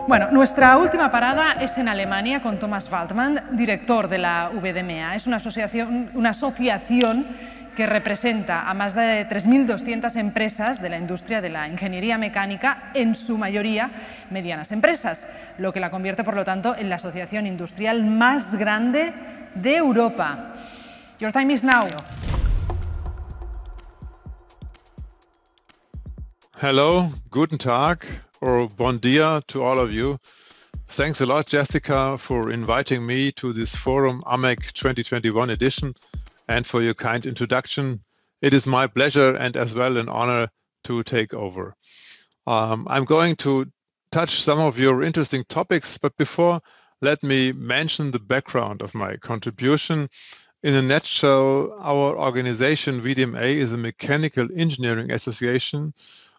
Bueno, nuestra última parada es en Alemania con Thomas Waldmann, director de la VDMA. Es una asociación que representa a más de 3.200 empresas de la industria de la ingeniería mecánica, en su mayoría medianas empresas, lo que la convierte, por lo tanto, en la asociación industrial más grande de Europa. Your time is now. Hello, guten Tag, or bon dia to all of you. Thanks a lot, Jessica, for inviting me to this forum, AMEC 2021 edition, and for your kind introduction. It is my pleasure and as well an honor to take over. I'm going to touch some of your interesting topics, but before, let me mention the background of my contribution. In a nutshell, our organization, VDMA, is a mechanical engineering association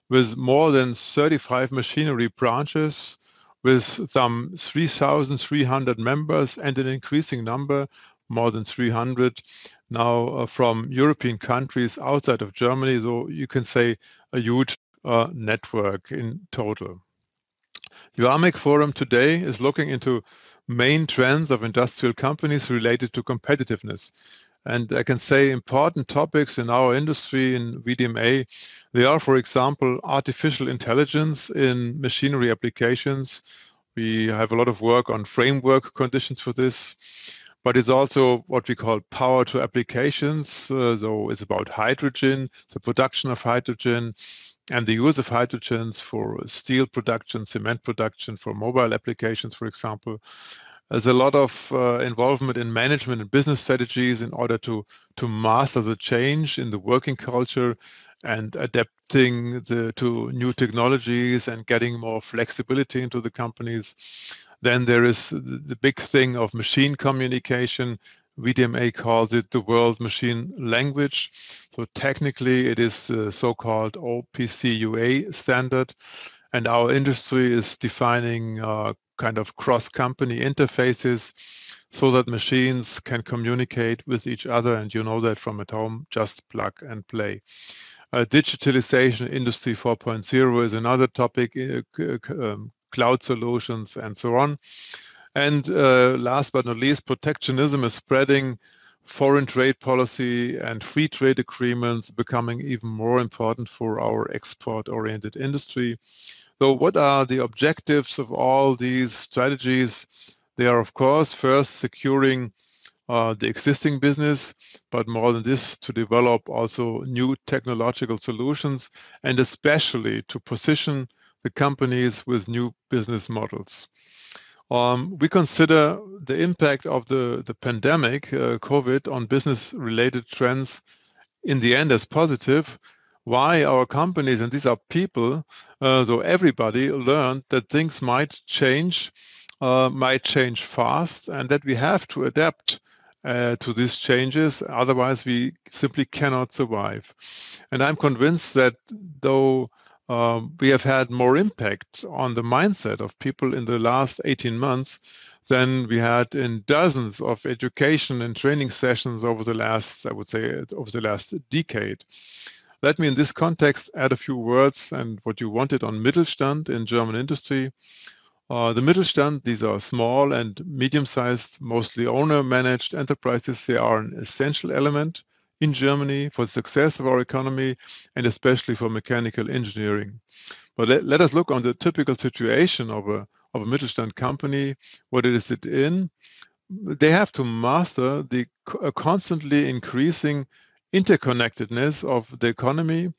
with more than 35 machinery branches, with some 3,300 members and an increasing number, more than 300 now from European countries outside of Germany. So you can say a huge network in total. Your AMEC forum today is looking into main trends of industrial companies related to competitiveness. And I can say important topics in our industry in VDMA, they are, for example, artificial intelligence in machinery applications. We have a lot of work on framework conditions for this, but it's also what we call power to applications. So it's about hydrogen, the production of hydrogen, and the use of hydrogens for steel production, cement production, for mobile applications, for example. There's a lot of involvement in management and business strategies in order to master the change in the working culture and adapting to new technologies and getting more flexibility into the companies. Then there is the big thing of machine communication. VDMA calls it the world machine language. So technically it is the so-called OPC-UA standard. And our industry is defining kind of cross-company interfaces so that machines can communicate with each other. And you know that from at home, just plug and play. Digitalization, Industry 4.0 is another topic, cloud solutions and so on. And last but not least, protectionism is spreading, foreign trade policy and free trade agreements becoming even more important for our export-oriented industry. So what are the objectives of all these strategies? They are, of course, first securing the existing business, but more than this, to develop also new technological solutions, and especially to position the companies with new business models. We consider the impact of the pandemic, COVID, on business-related trends in the end as positive. Why our companies, and these are people, so everybody learned that things might change fast, and that we have to adapt to these changes, otherwise we simply cannot survive. And I'm convinced that though we have had more impact on the mindset of people in the last 18 months than we had in dozens of education and training sessions over the last, I would say, over the last decade. Let me in this context add a few words and what you wanted on Mittelstand in German industry. The Mittelstand, these are small and medium-sized, mostly owner-managed enterprises. They are an essential element in Germany for the success of our economy and especially for mechanical engineering. But let us look on the typical situation of a Mittelstand company, what it is in. They have to master the constantly increasing interconnectedness of the economy.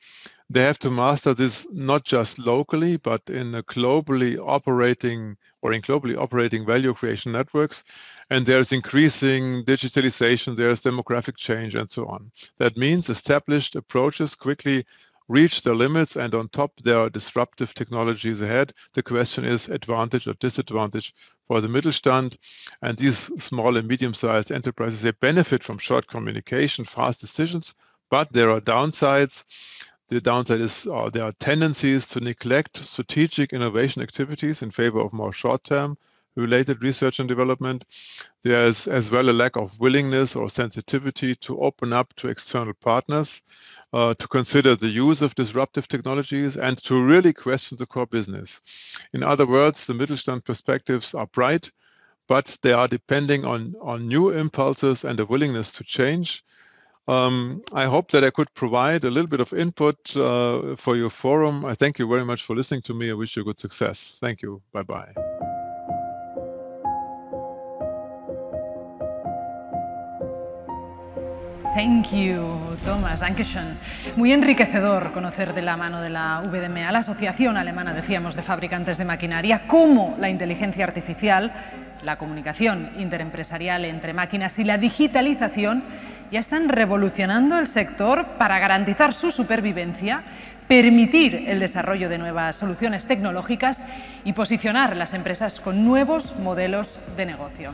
They have to master this not just locally, but in a globally operating value creation networks. And there's increasing digitalization, there's demographic change, and so on. That means established approaches quickly reach their limits, and on top there are disruptive technologies ahead. The question is advantage or disadvantage for the Mittelstand. And these small and medium-sized enterprises, they benefit from short communication, fast decisions, but there are downsides. The downside is there are tendencies to neglect strategic innovation activities in favor of more short-term related research and development. There's as well a lack of willingness or sensitivity to open up to external partners, to consider the use of disruptive technologies and to really question the core business. In other words, the Mittelstand perspectives are bright, but they are depending on new impulses and a willingness to change. I hope that I could provide a little bit of input for your forum. I thank you very much for listening to me. I wish you good success. Thank you. Bye-bye. Thank you, Thomas. Dankeschön. Muy enriquecedor conocer de la mano de la VDMA, la Asociación Alemana, decíamos, de Fabricantes de Maquinaria, cómo la inteligencia artificial, la comunicación interempresarial entre máquinas y la digitalización ya están revolucionando el sector para garantizar su supervivencia, permitir el desarrollo de nuevas soluciones tecnológicas y posicionar las empresas con nuevos modelos de negocio.